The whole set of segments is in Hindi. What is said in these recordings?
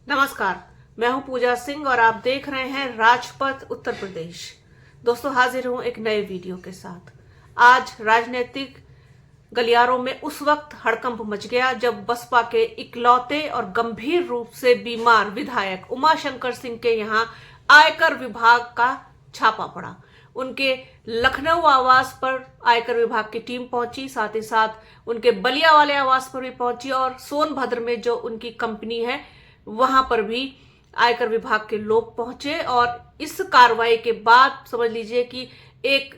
नमस्कार। मैं हूं पूजा सिंह और आप देख रहे हैं राजपथ उत्तर प्रदेश। दोस्तों, हाजिर हूं एक नए वीडियो के साथ। आज राजनीतिक गलियारों में उस वक्त हड़कंप मच गया जब बसपा के इकलौते और गंभीर रूप से बीमार विधायक उमाशंकर सिंह के यहां आयकर विभाग का छापा पड़ा। उनके लखनऊ आवास पर आयकर विभाग की टीम पहुंची, साथ ही साथ उनके बलिया वाले आवास पर भी पहुंची और सोनभद्र में जो उनकी कंपनी है वहां पर भी आयकर विभाग के लोग पहुंचे। और इस कार्रवाई के बाद समझ लीजिए कि एक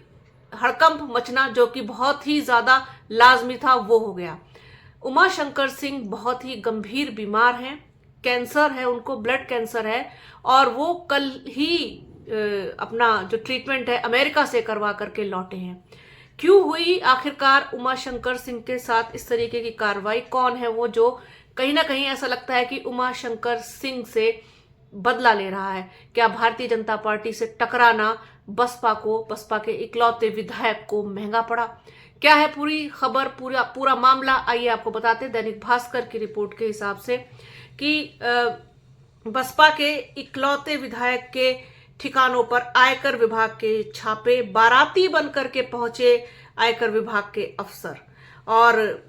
हड़कंप मचना जो कि बहुत ही ज्यादा लाजमी था वो हो गया। उमाशंकर सिंह बहुत ही गंभीर बीमार हैं, कैंसर है, उनको ब्लड कैंसर है और वो कल ही अपना जो ट्रीटमेंट है अमेरिका से करवा करके लौटे हैं। क्यों हुई आखिरकार उमाशंकर सिंह के साथ इस तरीके की कार्रवाई? कौन है वो जो कहीं ना कहीं ऐसा लगता है कि उमाशंकर सिंह से बदला ले रहा है? क्या भारतीय जनता पार्टी से टकराना बसपा के इकलौते विधायक को महंगा पड़ा? क्या है पूरी खबर, पूरा मामला, आइए आपको बताते हैं। दैनिक भास्कर की रिपोर्ट के हिसाब से कि बसपा के इकलौते विधायक के ठिकानों पर आयकर विभाग के छापे, बाराती बनकर के पहुंचे आयकर विभाग के अफसर। और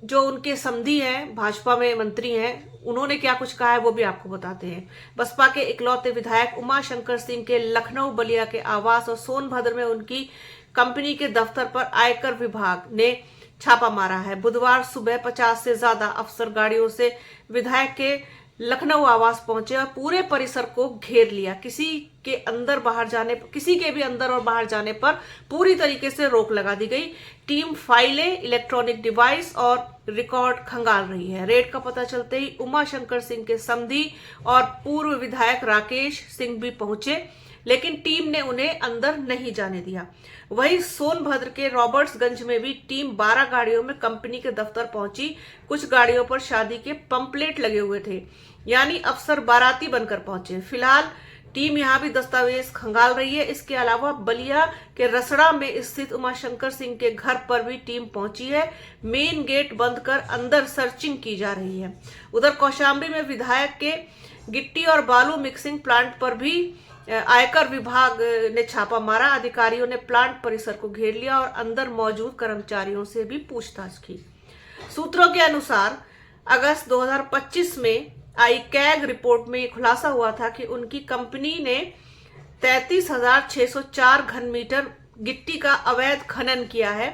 जो उनके समधी हैं, भाजपा में मंत्री हैं, उन्होंने क्या कुछ कहा है वो भी आपको बताते हैं। बसपा के इकलौते विधायक उमाशंकर सिंह के लखनऊ बलिया के आवास और सोनभद्र में उनकी कंपनी के दफ्तर पर आयकर विभाग ने छापा मारा है। बुधवार सुबह 50 से ज्यादा अफसर गाड़ियों से विधायक के लखनऊ आवास पहुंचे और पूरे परिसर को घेर लिया। किसी के भी अंदर और बाहर जाने पर पूरी तरीके से रोक लगा दी गई। टीम फाइलें, इलेक्ट्रॉनिक डिवाइस और रिकॉर्ड खंगाल रही है। रेड का पता चलते ही उमाशंकर सिंह के समधी और पूर्व विधायक राकेश सिंह भी पहुंचे, लेकिन टीम ने उन्हें अंदर नहीं जाने दिया। वहीं सोनभद्र के रॉबर्ट्सगंज में भी टीम 12 गाड़ियों में कंपनी के दफ्तर पहुंची। कुछ गाड़ियों पर शादी के पंपलेट लगे हुए थे, यानी अफसर बाराती बनकर पहुंचे। फिलहाल टीम यहां भी दस्तावेज खंगाल रही है। इसके अलावा बलिया के रसड़ा में स्थित उमाशंकर सिंह के घर पर भी टीम पहुंची है। मेन गेट बंद कर अंदर सर्चिंग की जा रही है। उधर कौशाम्बी में विधायक के गिट्टी और बालू मिक्सिंग प्लांट पर भी आयकर विभाग ने छापा मारा। अधिकारियों ने प्लांट परिसर को घेर लिया और अंदर मौजूद कर्मचारियों से भी पूछताछ की। सूत्रों के अनुसार अगस्त 2025 में आई कैग रिपोर्ट में खुलासा हुआ था कि उनकी कंपनी ने 33,604 घन मीटर गिट्टी का अवैध खनन किया है।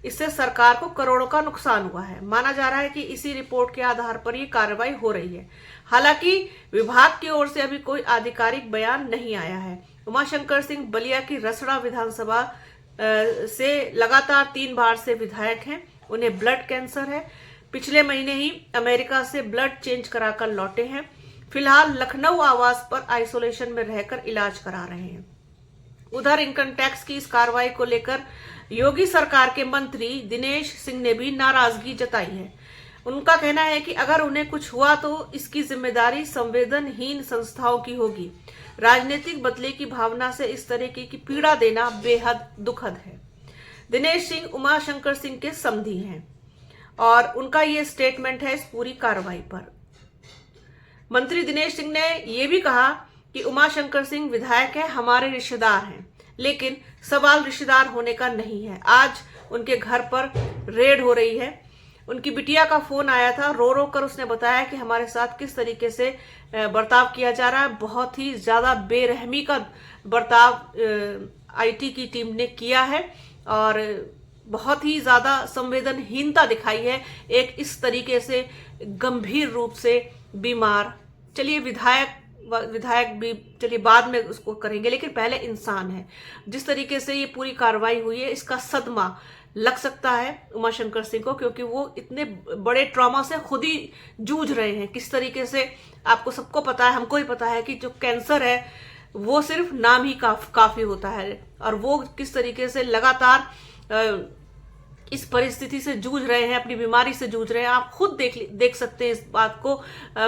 इससे सरकार को करोड़ों का नुकसान हुआ है। माना जा रहा है कि इसी रिपोर्ट के आधार पर ये कार्रवाई हो रही है। हालांकि विभाग की ओर से अभी कोई आधिकारिक बयान नहीं आया है। उमाशंकर सिंह बलिया की रसड़ा विधानसभा से लगातार 3 बार से विधायक हैं। उन्हें ब्लड कैंसर है। पिछले महीने ही अमेरिका से ब्लड चेंज कराकर लौटे हैं। फिलहाल लखनऊ आवास पर आइसोलेशन में रहकर इलाज करा रहे हैं। उधर इनकम टैक्स की इस कार्रवाई को लेकर योगी सरकार के मंत्री दिनेश सिंह ने भी नाराजगी जताई है। उनका कहना है कि अगर उन्हें कुछ हुआ तो इसकी जिम्मेदारी संवेदनहीन संस्थाओं की होगी। राजनीतिक बदले की भावना से इस तरह की पीड़ा देना बेहद दुखद है। दिनेश सिंह उमाशंकर सिंह के समधी हैं और उनका ये स्टेटमेंट है इस पूरी कार्रवाई पर। मंत्री दिनेश सिंह ने यह भी कहा कि उमाशंकर सिंह विधायक है, हमारे रिश्तेदार हैं, लेकिन सवाल रिश्तेदार होने का नहीं है। आज उनके घर पर रेड हो रही है। उनकी बिटिया का फोन आया था, रो रो कर उसने बताया कि हमारे साथ किस तरीके से बर्ताव किया जा रहा है। बहुत ही ज्यादा बेरहमी का बर्ताव आईटी की टीम ने किया है और बहुत ही ज्यादा संवेदनहीनता दिखाई है एक इस तरीके से गंभीर रूप से बीमार। चलिए विधायक भी चलिए बाद में उसको करेंगे, लेकिन पहले इंसान है। जिस तरीके से ये पूरी कार्रवाई हुई है इसका सदमा लग सकता है उमाशंकर सिंह को, क्योंकि वो इतने बड़े ट्रॉमा से खुद ही जूझ रहे हैं। किस तरीके से आपको सबको पता है, हमको ही पता है कि जो कैंसर है वो सिर्फ नाम ही काफी होता है और वो किस तरीके से लगातार इस परिस्थिति से जूझ रहे हैं, अपनी बीमारी से जूझ रहे हैं। आप खुद देख सकते हैं, इस बात को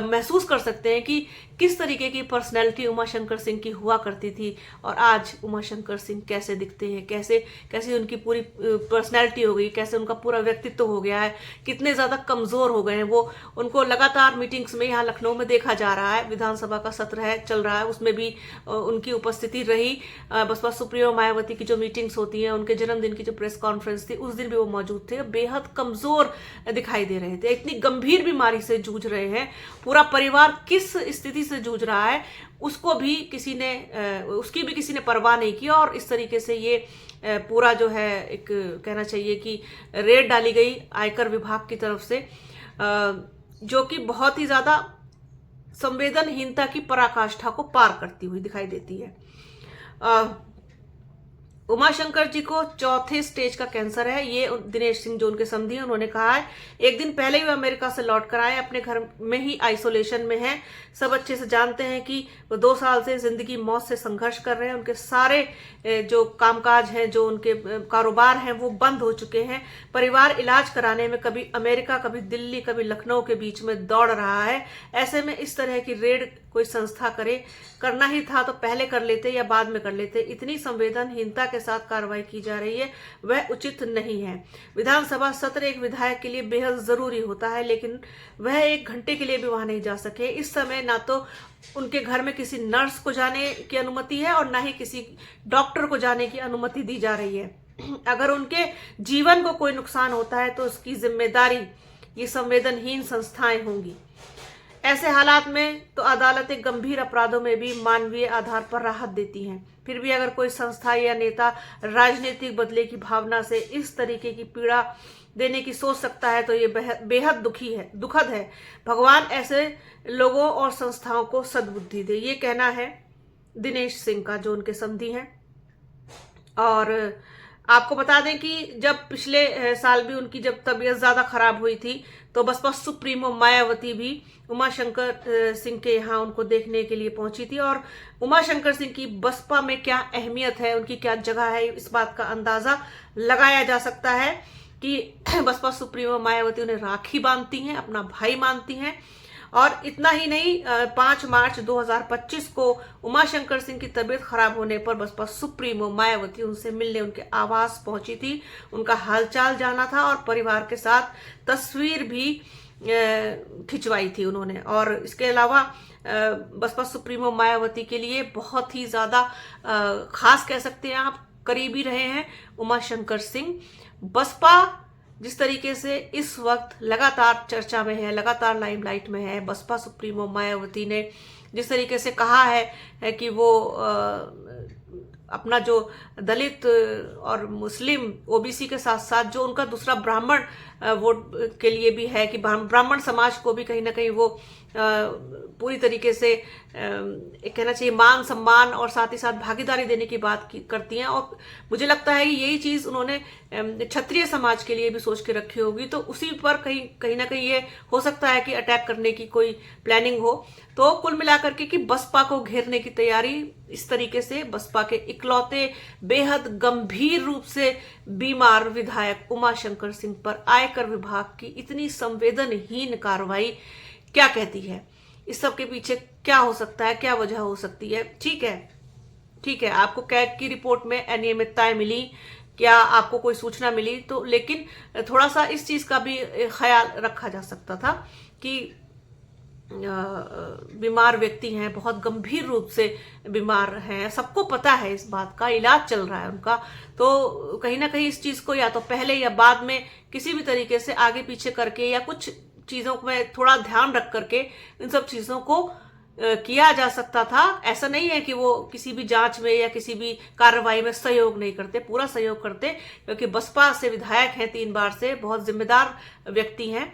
महसूस कर सकते हैं कि किस तरीके की पर्सनैलिटी उमाशंकर सिंह की हुआ करती थी और आज उमाशंकर सिंह कैसे दिखते हैं, कैसे उनकी पूरी पर्सनैलिटी हो गई, कैसे उनका पूरा व्यक्तित्व हो गया है, कितने ज़्यादा कमज़ोर हो गए हैं वो। उनको लगातार मीटिंग्स में यहाँ लखनऊ में देखा जा रहा है। विधानसभा का सत्र है, चल रहा है, उसमें भी उनकी उपस्थिति रही। बसपा सुप्रीमो मायावती की जो मीटिंग्स होती हैं, उनके जन्मदिन की जो प्रेस कॉन्फ्रेंस थी, उस दिन भी वो मौजूद थे। बेहद कमज़ोर दिखाई दे रहे थे, इतनी गंभीर बीमारी से जूझ रहे हैं। पूरा परिवार किस स्थिति से जूझ रहा है उसको भी उसकी भी किसी ने परवाह नहीं की और इस तरीके से ये पूरा जो है एक कहना चाहिए कि रेड डाली गई आयकर विभाग की तरफ से, जो कि बहुत ही ज्यादा संवेदनहीनता की पराकाष्ठा को पार करती हुई दिखाई देती है। उमाशंकर जी को चौथे स्टेज का कैंसर है। ये दिनेश सिंह जो उनके समधी हैं, उन्होंने कहा है। एक दिन पहले ही वो अमेरिका से लौट कर आए, अपने घर में ही आइसोलेशन में हैं। सब अच्छे से जानते हैं कि वो 2 साल से जिंदगी मौत से संघर्ष कर रहे हैं। उनके सारे जो कामकाज हैं, जो उनके कारोबार हैं, वो बंद हो चुके हैं। परिवार इलाज कराने में कभी अमेरिका, कभी दिल्ली, कभी लखनऊ के बीच में दौड़ रहा है। ऐसे में इस तरह की रेड कोई संस्था करना ही था तो पहले कर लेते या बाद में कर लेते। इतनी संवेदनहीनता के साथ कार्रवाई की जा रही है, वह उचित नहीं है। विधानसभा सत्र एक विधायक के लिए बेहद जरूरी होता है, लेकिन वह 1 घंटे के लिए भी वहां नहीं जा सके। इस समय ना तो उनके घर में किसी नर्स को जाने की अनुमति है और ना ही किसी डॉक्टर को जाने की अनुमति दी जा रही है। अगर उनके जीवन को कोई नुकसान होता है तो उसकी जिम्मेदारी ये संवेदनहीन संस्थाएं होंगी। ऐसे हालात में तो अदालतें गंभीर अपराधों में भी मानवीय आधार पर राहत देती हैं। फिर भी अगर कोई संस्था या नेता राजनीतिक बदले की भावना से इस तरीके की पीड़ा देने की सोच सकता है तो ये बेहद दुखद है। भगवान ऐसे लोगों और संस्थाओं को सद्बुद्धि दे। ये कहना है दिनेश सिंह का, जो उनके समधी हैं। और आपको बता दें कि जब पिछले साल भी उनकी जब तबीयत ज्यादा खराब हुई थी तो बसपा सुप्रीमो मायावती भी उमाशंकर सिंह के यहाँ उनको देखने के लिए पहुंची थी। और उमाशंकर सिंह की बसपा में क्या अहमियत है, उनकी क्या जगह है, इस बात का अंदाजा लगाया जा सकता है कि बसपा सुप्रीमो मायावती उन्हें राखी बांधती हैं, अपना भाई मानती हैं। और इतना ही नहीं, 5 मार्च 2025 को उमाशंकर सिंह की तबीयत खराब होने पर बसपा सुप्रीमो मायावती उनसे मिलने उनके आवास पहुंची थी, उनका हालचाल जाना था और परिवार के साथ तस्वीर भी खिंचवाई थी उन्होंने। और इसके अलावा बसपा सुप्रीमो मायावती के लिए बहुत ही ज्यादा खास कह सकते हैं आप, करीबी रहे हैं उमाशंकर सिंह। बसपा जिस तरीके से इस वक्त लगातार चर्चा में है, लगातार लाइमलाइट में है, बसपा सुप्रीमो मायावती ने जिस तरीके से कहा है कि वो अपना जो दलित और मुस्लिम ओबीसी के साथ साथ जो उनका दूसरा ब्राह्मण वोट के लिए भी है कि ब्राह्मण समाज को भी कहीं ना कहीं वो पूरी तरीके से कहना चाहिए मान सम्मान और साथ ही साथ भागीदारी देने की बात करती हैं। और मुझे लगता है कि यही चीज उन्होंने क्षत्रिय समाज के लिए भी सोच के रखी होगी, तो उसी पर कहीं ना कहीं ये हो सकता है कि अटैक करने की कोई प्लानिंग हो। तो कुल मिलाकर के कि बसपा को घेरने की तैयारी इस तरीके से बसपा के इकलौते बेहद गंभीर रूप से बीमार विधायक उमाशंकर सिंह पर आयकर विभाग की इतनी संवेदनहीन कार्रवाई क्या कहती है, इस सब के पीछे क्या हो सकता है, क्या वजह हो सकती है। ठीक है, आपको कैग की रिपोर्ट में अनियमितताएं मिली, क्या आपको कोई सूचना मिली, तो लेकिन थोड़ा सा इस चीज का भी ख्याल रखा जा सकता था कि बीमार व्यक्ति हैं, बहुत गंभीर रूप से बीमार हैं, सबको पता है इस बात का, इलाज चल रहा है उनका, तो कहीं ना कहीं इस चीज को या तो पहले या बाद में किसी भी तरीके से आगे पीछे करके या कुछ चीजों में थोड़ा ध्यान रख करके इन सब चीजों को किया जा सकता था। ऐसा नहीं है कि वो किसी भी जांच में या किसी भी कार्रवाई में सहयोग नहीं करते, पूरा सहयोग करते, क्योंकि बसपा से विधायक हैं 3 बार से, बहुत जिम्मेदार व्यक्ति हैं।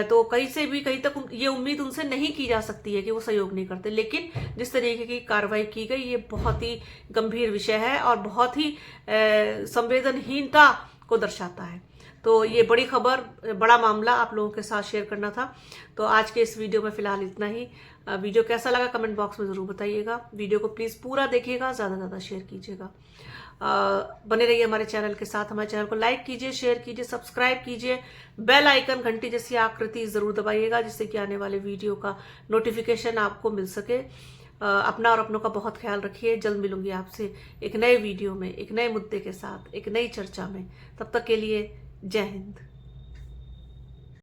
तो कहीं तक ये उम्मीद उनसे नहीं की जा सकती है कि वो सहयोग नहीं करते। लेकिन जिस तरीके की कार्रवाई की गई ये बहुत ही गंभीर विषय है और बहुत ही संवेदनहीनता को दर्शाता है। तो ये बड़ी खबर, बड़ा मामला आप लोगों के साथ शेयर करना था। तो आज के इस वीडियो में फिलहाल इतना ही। वीडियो कैसा लगा कमेंट बॉक्स में जरूर बताइएगा। वीडियो को प्लीज पूरा देखिएगा, ज्यादा से ज्यादा शेयर कीजिएगा। बने रहिए हमारे चैनल के साथ। हमारे चैनल को लाइक कीजिए, शेयर कीजिए, सब्सक्राइब कीजिए, बेल आइकन घंटी जैसी आकृति जरूर दबाइएगा, जिससे कि आने वाले वीडियो का नोटिफिकेशन आपको मिल सके। अपना और अपनों का बहुत ख्याल रखिए। जल्द मिलूंगी आपसे एक नए वीडियो में, एक नए मुद्दे के साथ, एक नई चर्चा में। तब तक के लिए जय हिंद।